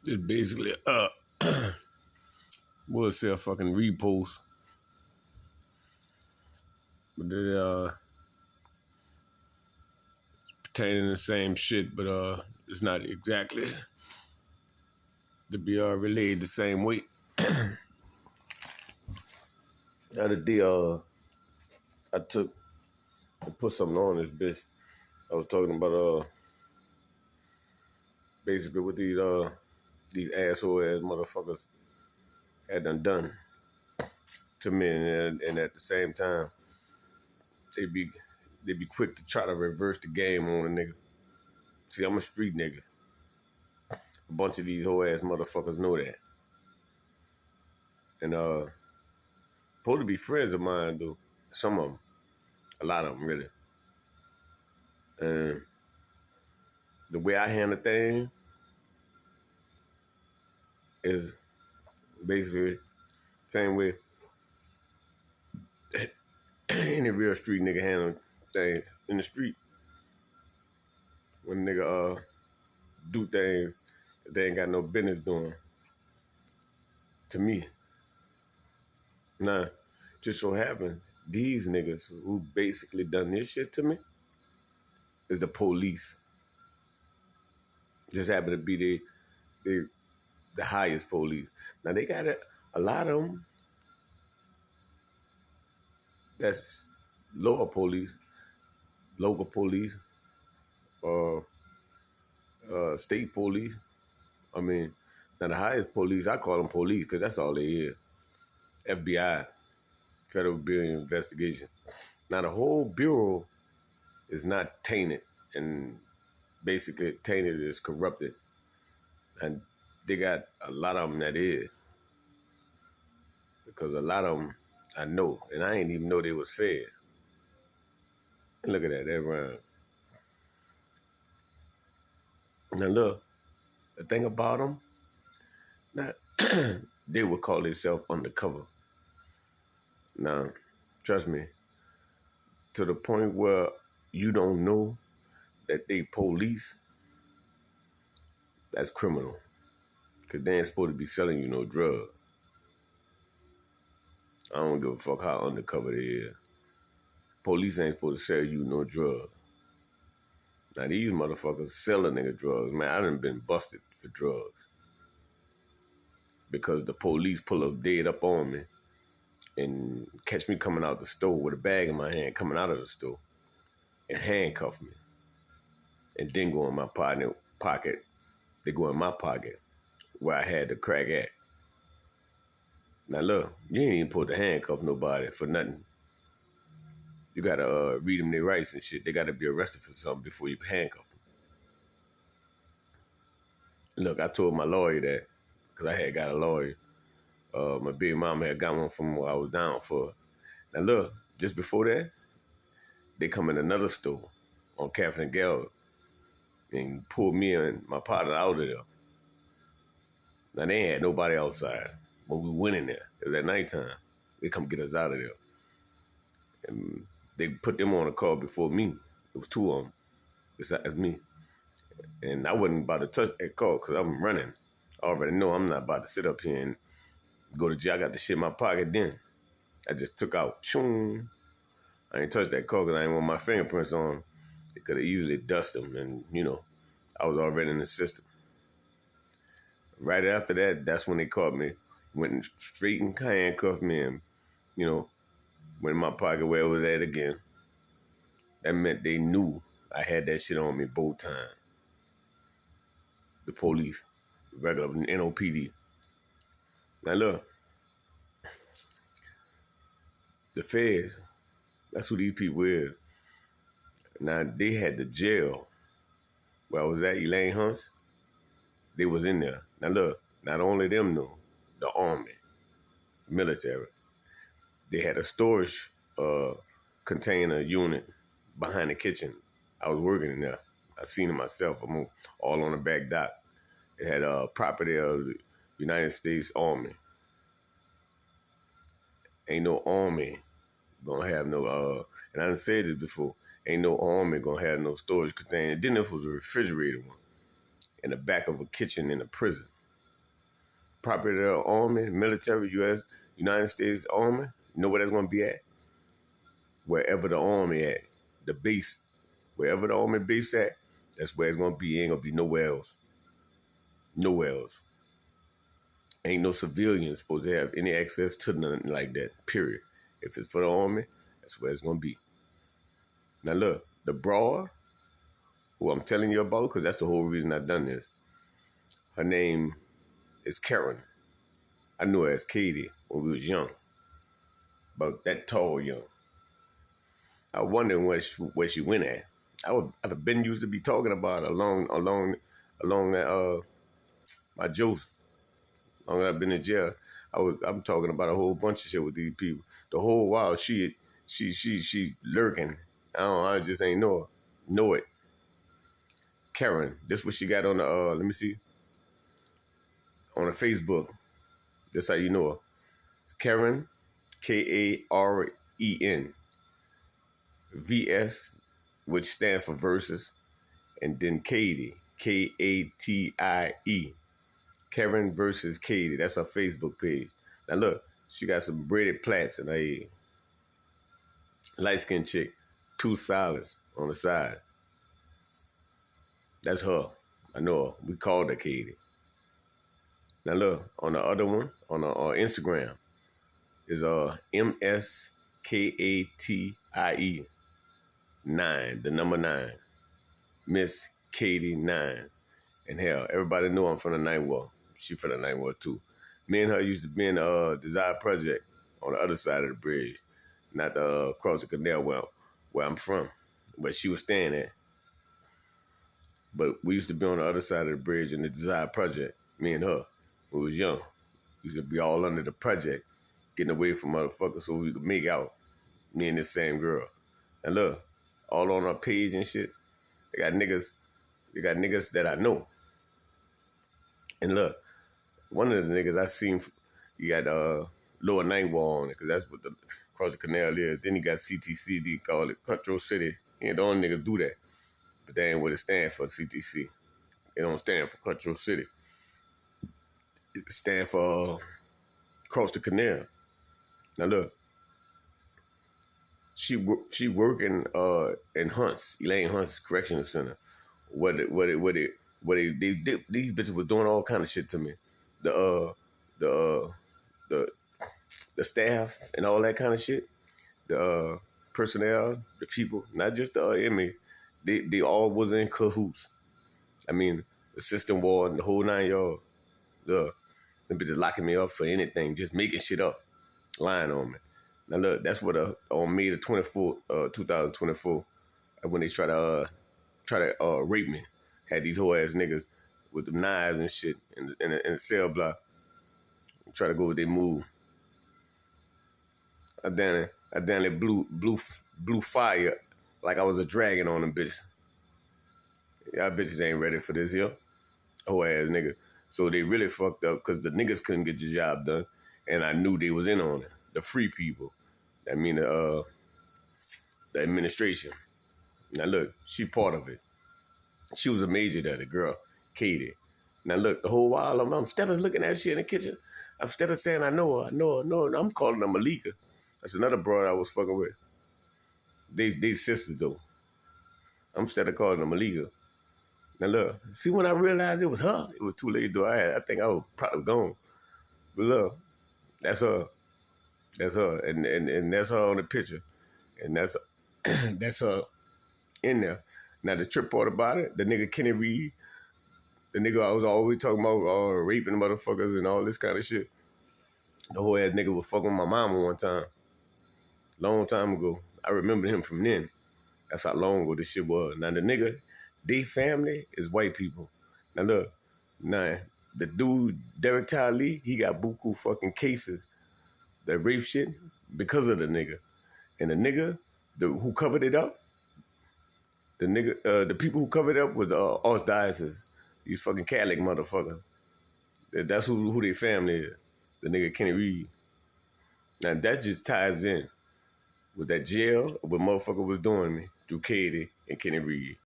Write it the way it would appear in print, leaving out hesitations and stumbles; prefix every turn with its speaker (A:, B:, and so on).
A: It's basically we'll say a fucking repost, but they pertaining to the same shit, but it's not exactly to be relayed the same way. The other day, I put something on this bitch. I was talking about basically what these asshole ass motherfuckers had done to me, and at the same time, they be quick to try to reverse the game on a nigga. See, I'm a street nigga. A bunch of these whole ass motherfuckers know that, and supposed to be friends of mine, though. Some of them, a lot of them, really. And the way I handle things is basically the same way any real street nigga handle things in the street. When a nigga do things that they ain't got no business doing. To me. Now, just so happen, these niggas who basically done this shit to me is the police. Just happen to be the highest police. Now they got a lot of them that's lower police, local police, state police. I mean, now the highest police, I call them police because that's all they is. FBI, Federal Bureau of Investigation. Now the whole bureau is not tainted, and basically tainted is corrupted. And they got a lot of them that is. Because a lot of them I know, and I ain't even know they was feds. And look at that rhyme. Now look, the thing about them, now, they would call themselves undercover. Now, trust me, to the point where you don't know that they police, that's criminal. Because they ain't supposed to be selling you no drug. I don't give a fuck how undercover they is. Police ain't supposed to sell you no drug. Now these motherfuckers sell a nigga drugs. Man, I done been busted for drugs. Because the police pull up dead up on me and catch me coming out the store with a bag in my hand, coming out of the store, and handcuff me. And then go in my pocket. They go in my pocket where I had the crack at. Now look, you ain't even supposed to handcuff nobody for nothing. You gotta read them their rights and shit. They gotta be arrested for something before you handcuff them. Look, I told my lawyer that, because I had got a lawyer. My big mama had got one from what I was down for. Now look, just before that, they come in another store on Catherine and Gallup and pulled me and my partner out of there. Now they ain't had nobody outside, but we went in there. It was at nighttime. They come get us out of there. And they put them on a call before me. It was two of them besides me. And I wasn't about to touch that call because I'm running. I already know I'm not about to sit up here and go to jail. I got the shit in my pocket then. I just took out. Choom. I ain't touched that call because I ain't want my fingerprints on. They could have easily dusted them. And, I was already in the system. Right after that, that's when they caught me. Went straight and handcuffed me and, went in my pocket where it was at again. That meant they knew I had that shit on me both times. The police, regular NOPD. Now look, the feds, that's who these people is. Now they had the jail where I was at, Elaine Hunts. They was in there. Now look, not only them know, the army, military. They had a storage container unit behind the kitchen. I was working in there. I seen it myself. I'm all on the back dock. It had a property of the United States Army. Ain't no army gonna have no, and I done said this before, ain't no army gonna have no storage container. Then this was a refrigerator one in the back of a kitchen in a prison. property of the Army, military, United States Army. You know where that's going to be at? Wherever the Army at. The base. Wherever the Army base at, that's where it's going to be. Ain't going to be nowhere else. Nowhere else. Ain't no civilians supposed to have any access to nothing like that, period. If it's for the Army, that's where it's going to be. Now look, the broad, who I'm telling you about, because that's the whole reason I done this, her name is Karen. I knew her as Katie when we was young. About that tall young. I wondering where she went at. I've been used to be talking about her along that my jokes. Long as I've been in jail, I'm talking about a whole bunch of shit with these people. The whole while she lurking. I just ain't know it. Karen, this what she got on the let me see. On the Facebook. That's how you know her. It's Karen, Karen, VS, which stands for versus, and then Katie, Katie. Karen versus Katie. That's her Facebook page. Now look, she got some braided plaits and a light-skinned chick, 2 solids on the side. That's her. I know her. We called her Katie. Now look, on the other one, on Instagram, is MSKATIE 9, the number 9. Miss Katie 9. And hell, everybody know I'm from the Ninth Ward. She from the Ninth Ward too. Me and her used to be in the Desire Project on the other side of the bridge, not across the canal where I'm from, where she was staying at. But we used to be on the other side of the bridge in the Desire Project, me and her, when we was young. We used to be all under the project, getting away from motherfuckers so we could make out, me and this same girl. And look, all on our page and shit, they got niggas that I know. And look, one of the niggas I seen, you got Lower Ninth Wall on it, because that's what the across the canal is. Then you got CTC, they call it Cutthroat City. And the only niggas do that. But that ain't what it stands for, CTC. It don't stand for Cutthroat City. It stands for across the canal. Now look, she working in Hunts, Elaine Hunts Correctional Center. These bitches was doing all kind of shit to me. The staff and all that kind of shit. The personnel, the people, not just the inmate. They all was in cahoots. I mean, assistant warden, the whole 9 yards. Them bitches locking me up for anything, just making shit up, lying on me. Now look, that's what on May the 24th, 2024, when they try to rape me, had these whole ass niggas with the knives and shit in a cell block, try to go with their move. I damn blew fire like I was a dragon on them bitches. Y'all bitches ain't ready for this here, whole ass nigga. So they really fucked up because the niggas couldn't get the job done, and I knew they was in on it. The free people. I mean the administration. Now look, she part of it. She was a major there, the girl, Katie. Now look, the whole while I'm instead of looking at shit in the kitchen, instead of saying I know her, I'm calling her Malika. That's another broad I was fucking with. They sisters though. I'm instead of calling her Malika. Now look, see when I realized it was her, it was too late though. I think I was probably gone. But look, that's her. That's her. And that's her on the picture. And that's that's her in there. Now the trip part about it, the nigga Kenny Reed, the nigga I was always talking about raping motherfuckers and all this kind of shit. The whole ass nigga was fucking with my mama one time. Long time ago. I remember him from then. That's how long ago this shit was. Now the nigga, they family is white people. Now look, the dude, Derek Ty Lee, he got buku fucking cases that rape shit because of the nigga. And the nigga who covered it up, the people who covered it up was archdiocese. These fucking Catholic motherfuckers. That's who their family is. The nigga Kenny Reed. Now that just ties in with that jail, what motherfucker was doing me through Katie and Kenny Reed.